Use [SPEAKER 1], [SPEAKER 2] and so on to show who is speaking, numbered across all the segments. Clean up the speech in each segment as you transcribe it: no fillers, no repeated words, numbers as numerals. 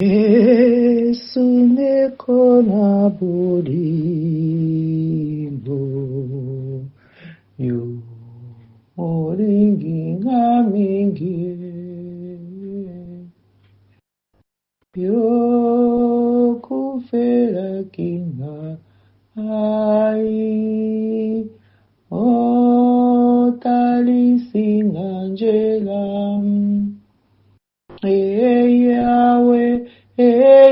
[SPEAKER 1] Yesu neko na bolingo yo moringi nga mingi yo kufela kinga ai o talisinga njela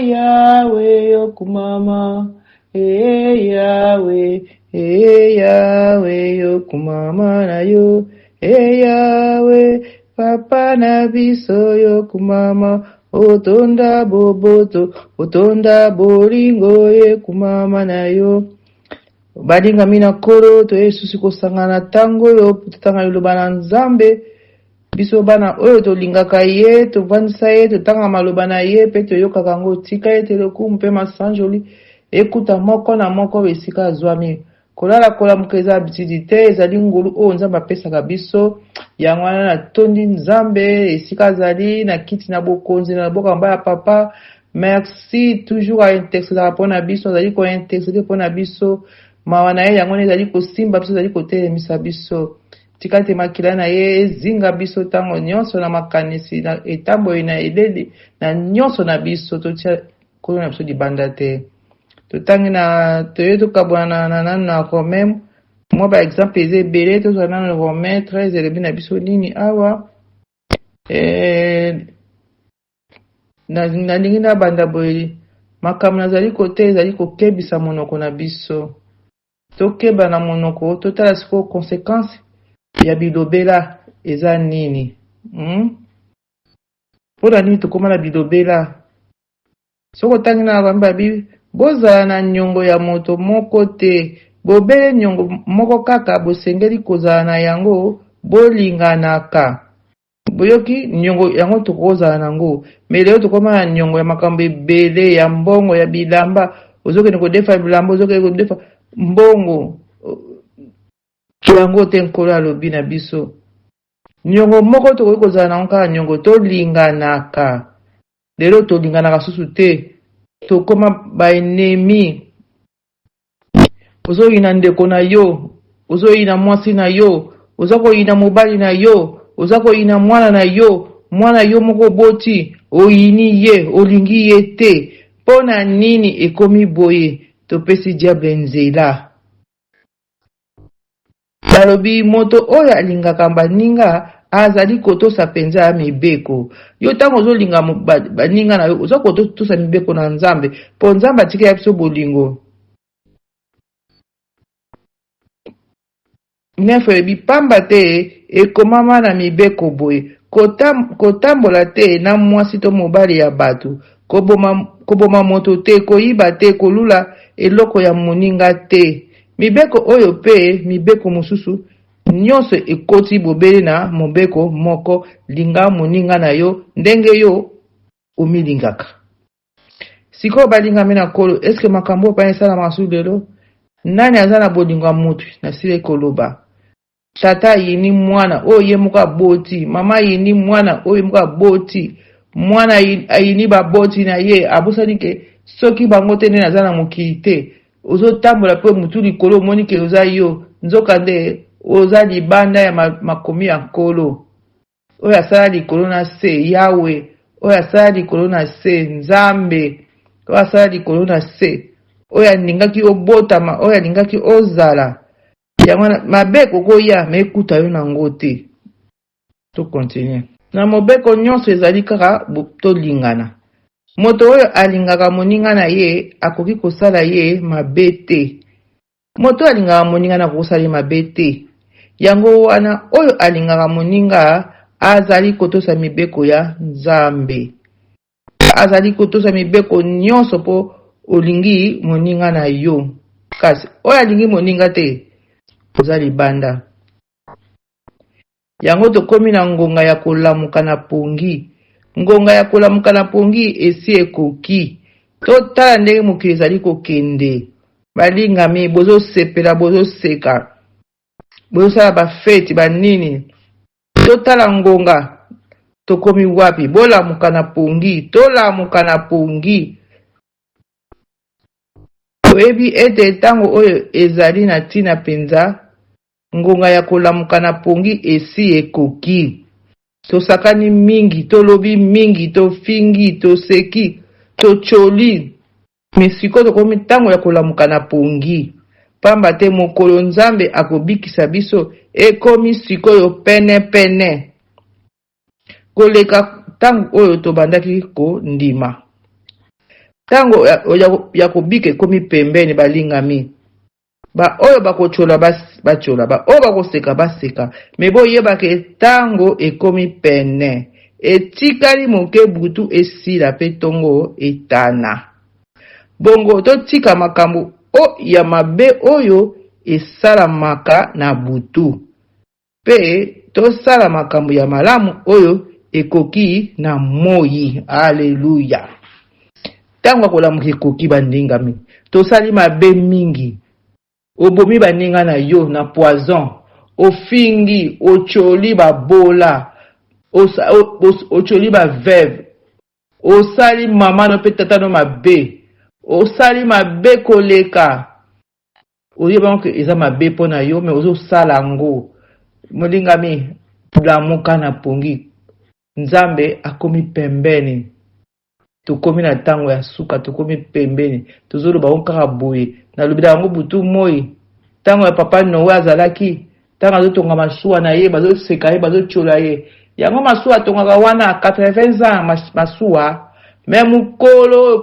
[SPEAKER 1] Yahweh, yokumama. Yahweh, yokumama na yo. Yahweh, papa na biso yokumama. Otonda boboto, otonda bolingo yokumama na yo. Badinga mina kolo to Yesu sikosangana tango yo tutanga lobana nzambe. Biso bana oyo tolingaka ye tovandisa ye totanga maloba na ye mpe toyokaka yango tika ete lokumu mpe masanjoli ekuta moko na moko esika azwami kolala kolamuka eza bitidi te ezali ngolu oyo nzambe apesaka biso yango wana natondi nzambe esika azali na kiti na bokonzi na bokamba ya papa. Merci toujours à intercéder mpona biso azali kointercéder mpona biso mawa na ye yango wana ezali kosimba biso ezali kotelemisa biso tika te makila na ye ezinga biso tango nyonso na makanisi na etambo na eleli na nyonso na biso totia kolo na biso libanda te totangi na toye tokabwana na nanu na Romain mwa ba exemple eza ebele tozwa nanu Romain 13 elobi na biso nini awa nalingi na banda boye makambo nazali kote ezali kokebisa monoko na biso tokeba na monoko totala sikoyo conséquence ya bilobela eza nini mpona nini tokoma na bilobela soko otangi na bamba bibi bozala na nyongo ya moto moko te bobele nyongo moko kaka bosengeli kozala na yango bolinganaka boyoki nyongo yango tokozala nango me leo tokoma na nyongo ya makambo ebele ya mbongo ya bilamba ozokende kodefa bilamba ozokende kodefa mbongo yango te nkolo alobi na biso nyongo moko tokoki kozala nango kaka nyongo tolinganaka lelo tolinganaka susu te tokoma baenemi ozoyina ndeko na yo ozoyina mwasi na yo oza koyina mobali na yo oza koyina mwana na yo mwana yo moko boti oyini ye olingi ye te mpona nini ekomi boye topesi diable nzela balobi moto oyo alingaka baninga azali kotosa penza ya mibeko yo ntango ozolinga baninga na yo oza kotosa mibeko na nzambe mpo nzambe atika ya biso bolingo nefo ebi pamba te ekomama na mibeko boye kotambola te na mwasi to mobali ya bato koboma moto te koyiba te kolula eloko ya moninga te mibeko oyo pe mibeko mosusu nyonso ekoti bobele na mobeko moko linga moninga na yo ndenge yo omilingaka sikoyo balingami na kolo eske makambo pa esala masu lelo nani aza na bolingo ya mutu na sile koloba tata ayini mwana oyo ye moko aboti mama ayini mwana oyo moko aboti mwana ayini baboti na ye abosani ke soki bango te nde naza na mokili te ozotambola mpe mutu likolo omoni ke oza yo nzoka nde oza libanda ya makomi ya nkolo oyo asala likolo na se yawe oyo asala likolo na se nzambe oyo asala likolo na se oyo alingaki obotama oyo alingaki ozala yango mabe kokoya me ekuta yo nango te tokontinue na mobeko nyonso ezali kaka tolingana moto oyo alingaka moninga na ye akoki kosala ye mabe te moto alingaka moninga na kosala ye mabe te yango wana oyo alingaka moninga azali kotosa mibeko ya nzambe azali kotosa mibeko nyonso po olingi moninga na yo kasi oyo alingi moninga te oza libanda yango tokomi na ngonga ya kolamuka na pongi ngonga ya kolamuka na pongi esi ekoki totala ndenge mokili ezali kokende balingami bozosepela bozoseka bozosala bafeti banini totala ngonga tokomi wapi? Bolamuka na pongi, tolamuka na pongi. Oyebi ete tango oyo ezali na tina penza, ngonga ya kolamuka na pongi esi ekoki. Tosakani mingi, tolobi mingi, tofingi, toseki, tocholi. Mesiko tokomi tango ya kolamuka na pongi. Pamba te mokolo Nzambe akobikisa biso ekomi sikoyo pene pene. Koleka tango oyo tobandaki ko ndima. Tango ya kobika ekomi pembeni balingami. Ba oyo bakochola bachola, ba oyo bakoseka baseka. Mebo yebake tango ekomi pene. Etikali moke butu esila pe tongo etana. Bongo totika makambo o ya mabe oyo esalamaka na butu. Pe tosala makambo ya malamu oyo ekoki na moyi. Haleluya. Tango akolamuka ekoki bandingami. Tosali mabe mingi. Obomi baninga na yo na poison. Ofingi, ocholi babola. Ocholi ba veve. Osali mama no pe tata no mabe. Osali mabe koleka. Oyeba ngo eza mabe pona yo me ozo sala ngo. Molingami lamuka na pongi. Nzambe akomi pembeni. Tukomi na tango ya suka, tukomi pembeni. Tuzolo ba onkaka boye. Na lubida yango butu moi. Tango ya papa Noe azalaki. Tango azotonga masuwa na ye, bazo seka ye, bazo chola ye. Yango masuwa tongaka wana 80 ans masuwa. Même kolo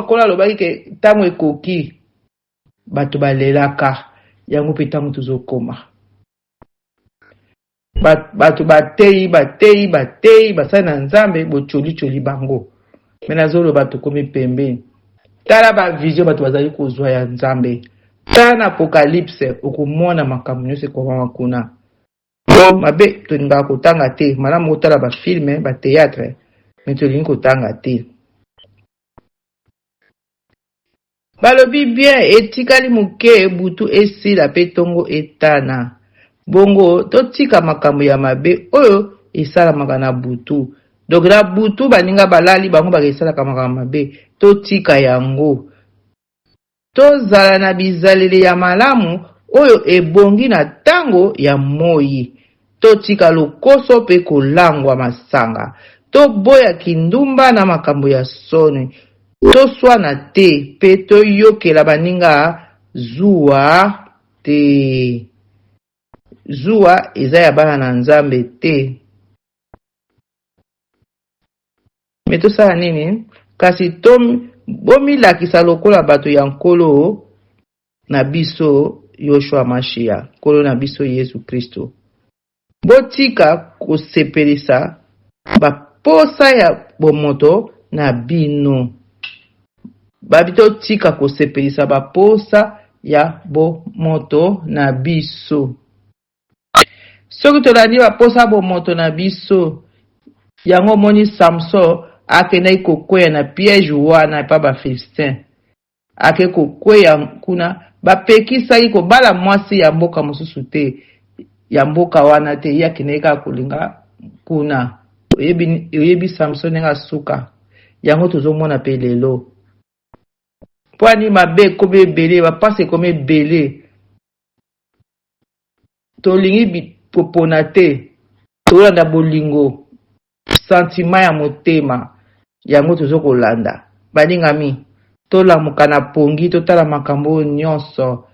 [SPEAKER 1] kola lobaki ke tango ekoki. Bato balelaka. Yango pe tango tuzokoma. Bato batei, basali na Nzambe, bocholi bango. Mena zolo bato komi pembeni. Tala ba vision bato bazali kozwa ya Nzambe. Tala na Apocalypse okomona makambo nyonso ekoma kuna. Mabe tolinga kotanga te, malamu otala ba film, ba théâtre, mais tolinga kotanga te. Balobi bien etikali muke butu esila pe tongo etana. Bongo totika makambo ya mabe oyo esalamaka na butu. Donc na butu baninga balali bango bakesalaka makambo mabe, totika yango. Tozala na bizaleli ya malamu oyo ebongi na tango ya moyi. Totika lokoso pe kolangwa masanga. Toboya kindumba na makambo ya soni. Toswana te pe toyokela baninga zuwa te. Zuwa eza ya bana na Nzambe te. Me tosala nini? Kasi bomilakisa lokola bato ya nkolo na biso Yoshua Mashia, nkolo na biso Yesu Kristo. Botika kosepelisa baposa ya bomoto na bino. Babito tika kosepelisa baposa ya bomoto na biso. Soki tolandi baposa bomoto na biso, yango moni Samson akendaki kokweya na piège wana pa ba Filistin. Ake kokweya kuna bapekisaki kobala mwasi ya mboka mosusu te, ya mboka wana te, ye akendaki kaka kolinga kuna. Oyebi Samson nga suka. Yango tozomona pe lelo. Pwani mabe kobe ebele, bapase kome ebele. Tolingi popona te, tolanda bolingo, sentiment ya motema, yango tozokolanda. Balingami, tolamuka na pongi, totala makambo nyonso.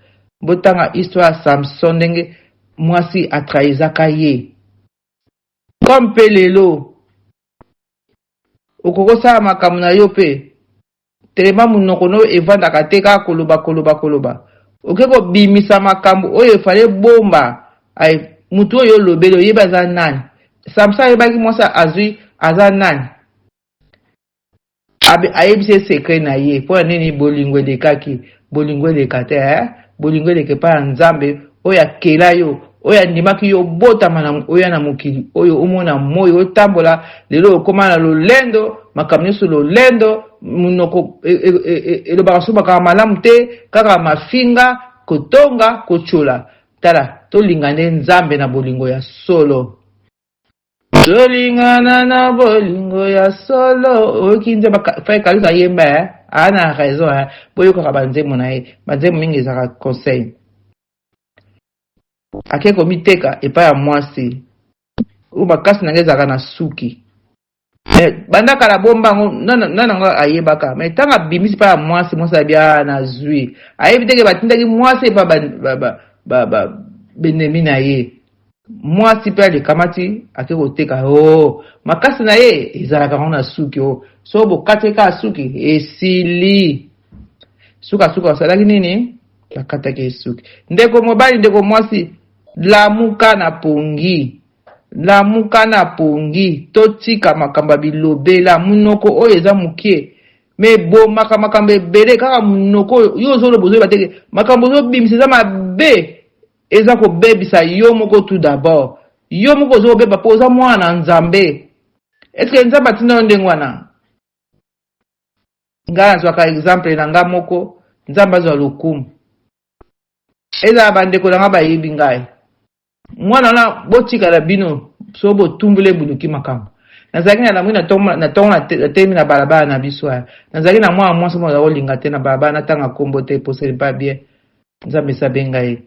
[SPEAKER 1] Botanga histoire ya Samson ndenge mwasi atraizaka ye. Comme pe lelo, okokosala makambo na yo pe, telema munoko no evandaka te kaka koloba. Okeko bimisa makambo oyo efale bomba. Ay mutu oyo lobelo yeba aza nani. Samson yebaki mwasa azui aza nani. Ayebise secret na ye. Po nini bolingo elekaki. Bolingo elekate bolingo elekepa Nzambe oyo akela yo. Oyo andimaki yo botama na oyo na mokili. Oyo omona moyo otambola lelo okoma na lolendo. Makambo nyonso lolendo. Munoko elobaka so makambo malamu te. Kaka mafinga kotonga kochola. Tala, tolingane Nzambe na bolingo ya solo. tolingana na bolingo ya solo oyoki nzembo frère Kalisa yemba ana raison boyokaka banzembo na ye banzembo mingi ezalaka conseil ake komiteka epai ya mwasi oyo makasi na ngai ezalaka na suki banda kala bombango nanango ayebaka me ntango abimisi epai ya mwasi abia na zwi ayebi teke batindaki mwasi epai benemi na ye mwasi mpe alekamati ake koteka makasi na ye ezalaka ngo na suki so bokati kaka suki esili sukasuka osalaki nini bakataki esuki ndeko mobali ndeko mwasi lamuka na pongi totika makambo ya bilobela munoko oyo eza mokie me bomaka makambo ebele kaka munoko yo ozoloba ozoyeba teke makambo ozobimisa eza mabe eza kobebisa yo moko tout d'abord yo moko ozobeba mpo oza mwana na nzambe eske nzambe atinda yo ndenge wana ngai nazwaka exemple na nga moko nzambe azwa lokumu ezala bandeko na nga bayebi ngai mwana wana botikala bino so botumbule bunuki makambo nazalaki na lamwi na ntongo natemi na balabala na biso aya nazalaki na mwana mwasi mo olinga te na balabala natanga kombo te posele mpa bien nzambe esabenga ye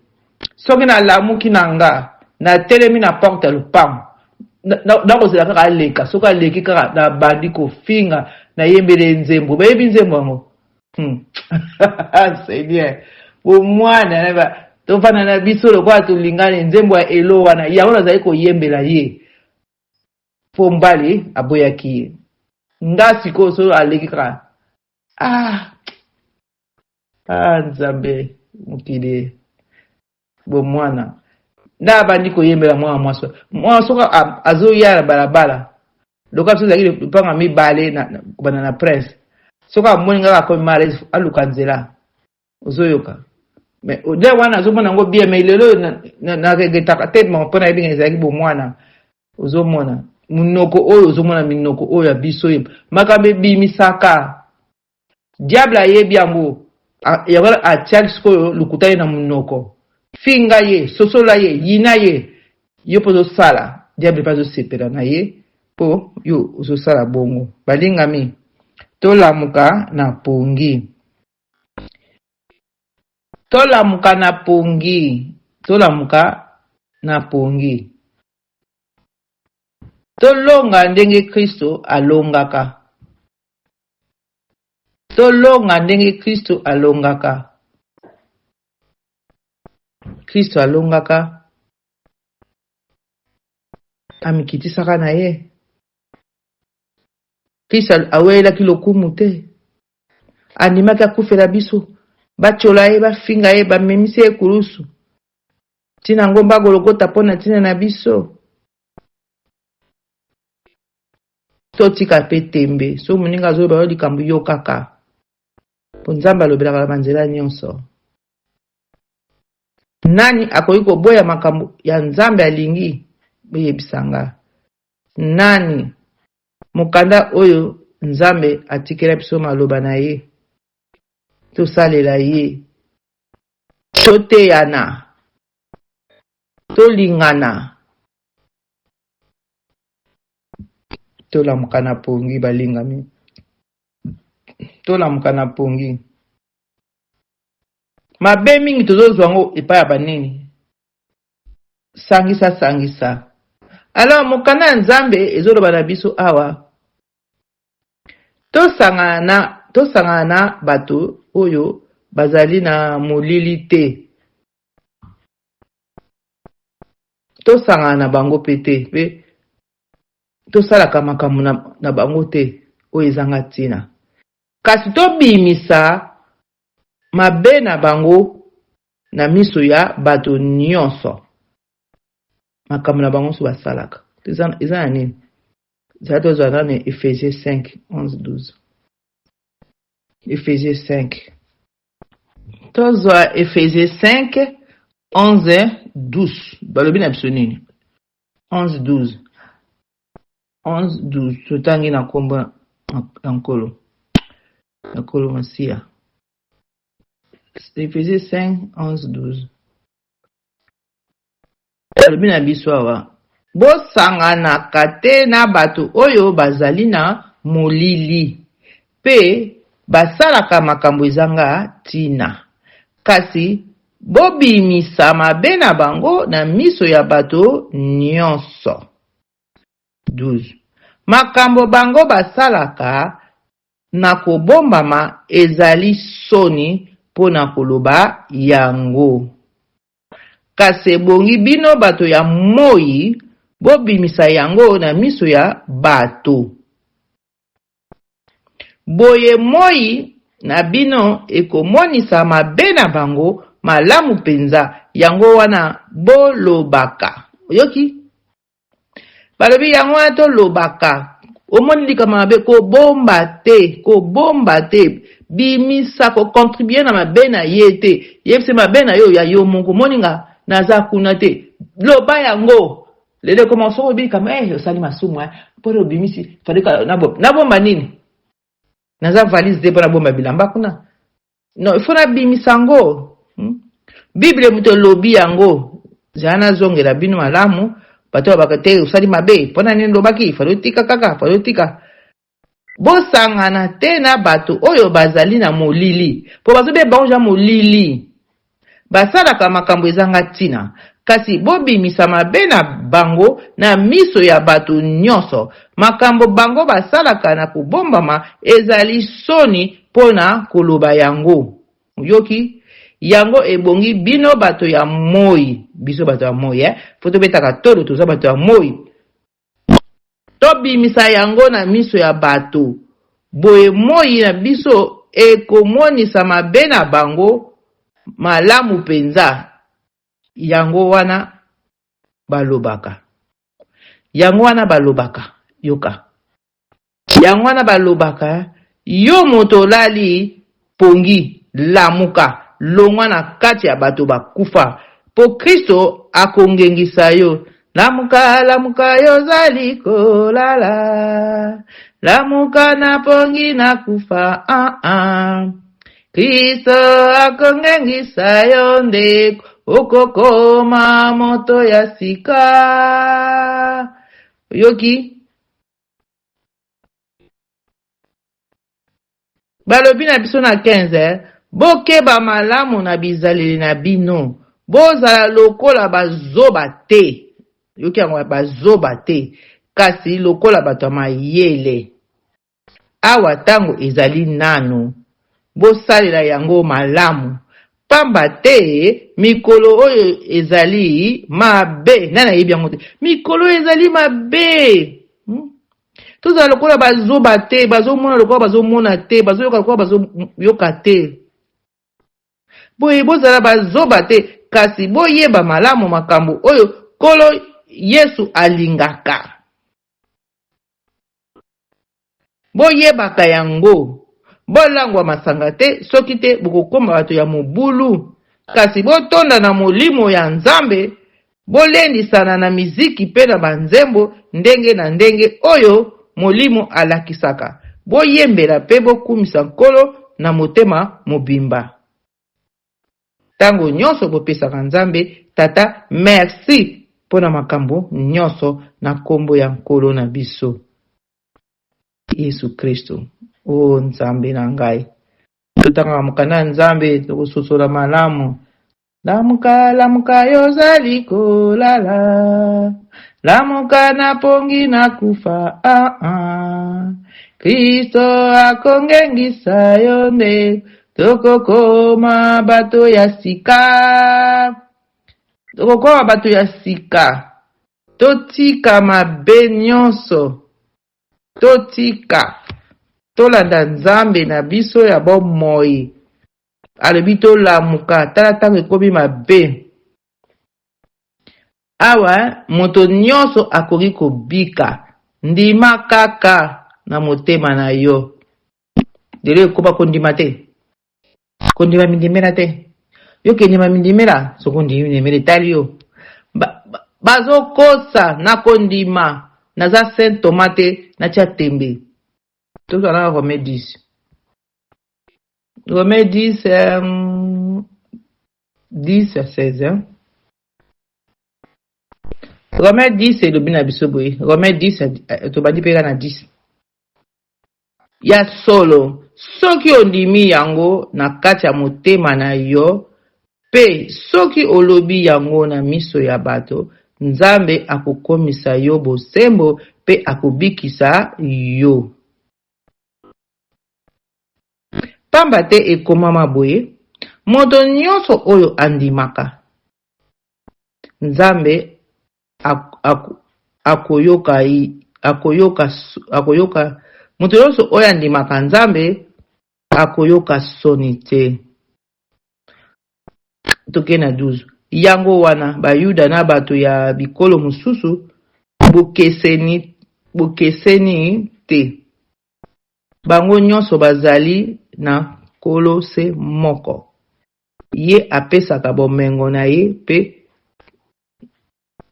[SPEAKER 1] soki nalamuki na nga natelemi na porte ya lupango nakozela kaka aleka soki aleki kaka na bandi kofinga nayembele nzembo bayebi nzembo yango seigneur bomwana tofanda na biso lokola tolingani nzembo ya elo wana yango nazali koyembela ye po mbali aboyaki ye nga sikoyo so aleki kaka nzambe mokili bomwana nda bandi koyembela mwana mwasi soka azoya na balabala lokola biso ezalaki lupanga mibale kobanda na prince soka amoni ngaka akomi malaise aluka nzela ozoyoka mais ode wana azomona yango bien mais lelo naregetaka te mpona yebi nga ezalaki bomwana ozomona minoko oyo ozomona minoko oyo ya biso yeba makambo ebimisaka diable ayebi yango yango atiaki sikoyo lukuta ye na minoko finga ye sosola ye yina ye yo mpo ozosala diable mpe azosepela na ye mpo yo ozosala bongo balingami tolamuka na pongi tolamuka na pongi tolonga ndenge Kristo alongaka Kristo alongaka amikitisaka na ye Kristo awelaki lokumu te andimaki akufela biso batyola ye bafinga ye bamemisi ye kulusu ntina ngo mbagolokota mpo na ntina na biso totika mpe tembe so moninga azoyeba yo likambo yo kaka mpo nzambe alobelaka na banzela nyonso nani akoki koboya makambo ya nzambe alingi boyebisanga nani mokanda oyo nzambe atikela biso maloba na ye tosalela ye toteyana tolingana tolamuka na pongi balingami tolamuka na pongi mabe mingi tozozwa ngo epai ya banini sangisa alors mokanda ya nzambe ezoloba na biso awa tosangana na bato oyo bazali na molili te tosangana na bango pe te pe tosalaka makambo na bango te oyo ezanga ntina kasi tobimisa mabe na bango na miso ya bato nyonso makambo na bango so basalaka eza na nini zala tozala na Ephésiens 5 11 12 Ephésiens 5 tozwa Ephésiens 5 11 12 balobi na biso nini 11 12 totangi na kombo ya nkolo Masia Ephésiens 5 11 12 balobi na biso awa bosanganaka te na bato oyo bazali na molili mpe basalaka makambo ezanga ntina, kasi bobimisa mabe na bango na miso ya bato nyonso. 12. Makambo bango basalaka na kobombama ezali soni mpo na koloba yango. Kasi ebongi bino bato ya moi bobimisa yango na miso ya bato. Boye moi na bino ekomonisa mabe na bango malamu penza, yango wana bolobaka. Oyoki? Balobi yango wana tolobaka. Omoni likama mabe kobomba te, bimisa ko contribuer na mabe na ye te. Yebise mabe na yo ya yo moko moninga naza kuna te. Loba yango. Lele komanso obi kama osali masumu pore obimisi falika nabomba nini? Naza valise de pona bomba bilamba kuna. No, il faut na bimisango. Bible muto lobi yango. Jana zongela bino malamu. Bato bakate usali mabe. Pona nini lobaki? Falutika kaka, falutika. Bosangana te na bato oyo bazali na molili. Po bato be banja molili. Basalaka makambo ezanga ntina. Kasi bobimisa mabe na bango na miso ya bato nyonso. Makambo bango basalaka na kobombama ezali soni pona koloba yango. Yoki? Yango ebongi bino bato ya moi. Biso bato ya moi, Foto betaka tolo toza bato ya moi. Tobimisa yango na miso ya bato. Boye moi na biso ekomonisa mabe na bango malamu penza. Yango wana balobaka. Yango wana balobaka. Yoka. Yango wana balobaka. Yo moto lali pongi lamuka. Longwa na kati ya bato bakufa. Po Kristo akongengisa yo. Lamuka, lamuka yo zali kolala. Lamuka na pongi na kufa. Kristo akongengisa yo ndeko. Okokoma moto ya sika. Yoki? Balobi na biso na 15, bokeba malamu na bizaleli na bino. Bozala lokola bazoba te. Yoki yango bazoba te. Kasi lokola bato mayele. Awa tango ezali nanu. Bosalela yango malamu. Pamba te mikolo oyo ezali mabe. Nana yebi yango te. Mikolo ezali mabe. Tozala lokola bazoba te. Bazomona lokola bazomona te. Bazoyoka lokola bazoyoka te. Boye bozala bazoba te. Kasi boyeba malamu makambo oyo Kolo Yesu alingaka. Boyebaka yango. Bolangwa masanga te, soki te bokokoma bato ya mobulu. Kasi botonda na molimo ya Nzambe, bolendisana na miziki pe na banzembo ndenge na ndenge oyo molimo alakisaka. Boyembela pe bokumisa Nkolo na motema mobimba. Tango nyonso bopesaka Nzambe, Tata, merci pona makambo nyonso na kombo ya Nkolo na biso Yesu Kristo. O Nzambe na ngai. Tutanga mukana Nzambe tokososola malamu. Lamuka, lamuka yo zali kolala. Lamuka na pongi na kufa. Kristo akongengisa yo nde. Tokokoma bato ya sika. Tokokoma bato ya sika. Totika mabe nyonso. Totika. Tolanda Nzambe na biso ya bomoi. Alobi tolamuka. Tala tango ekomi mabe. Awa moto nyonso akoki kobika. Ndima kaka na motema na yo. Dele ekoba kondima te. Kondima mindimera te. Yo kendima mindimera. So kondimera tali yo. Bazo kosa na kondima. Naza Saint Tomate na tia tembe. Tout ça là, Romains 10. Romains 10, 10 à 16. Romains 10 et le bina bisoboy. Romains 10 to badi pega na 10. Ya solo soki ondimi yango na kati ya motema na yo pe soki olobi yango na miso ya bato, Nzambe akokomisa yo bosembo pe akobikisa yo. Pamba te ekomama boye, moto nyonso oyo andimaka Nzambe akoyoka moto nyonso oyo andimaka Nzambe akoyoka soni te. Toke na 12. Yango wana bayuda na bato ya bikolo mususu bokeseni te. Bango nyonso bazali na kolo se moko. Ye apesaka bomengo na ye pe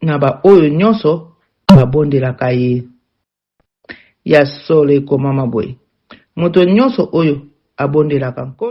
[SPEAKER 1] na ba oyo nyonso babondelaka ye. Ya solo ekomama boye, moto nyonso oyo abondelaka nkolo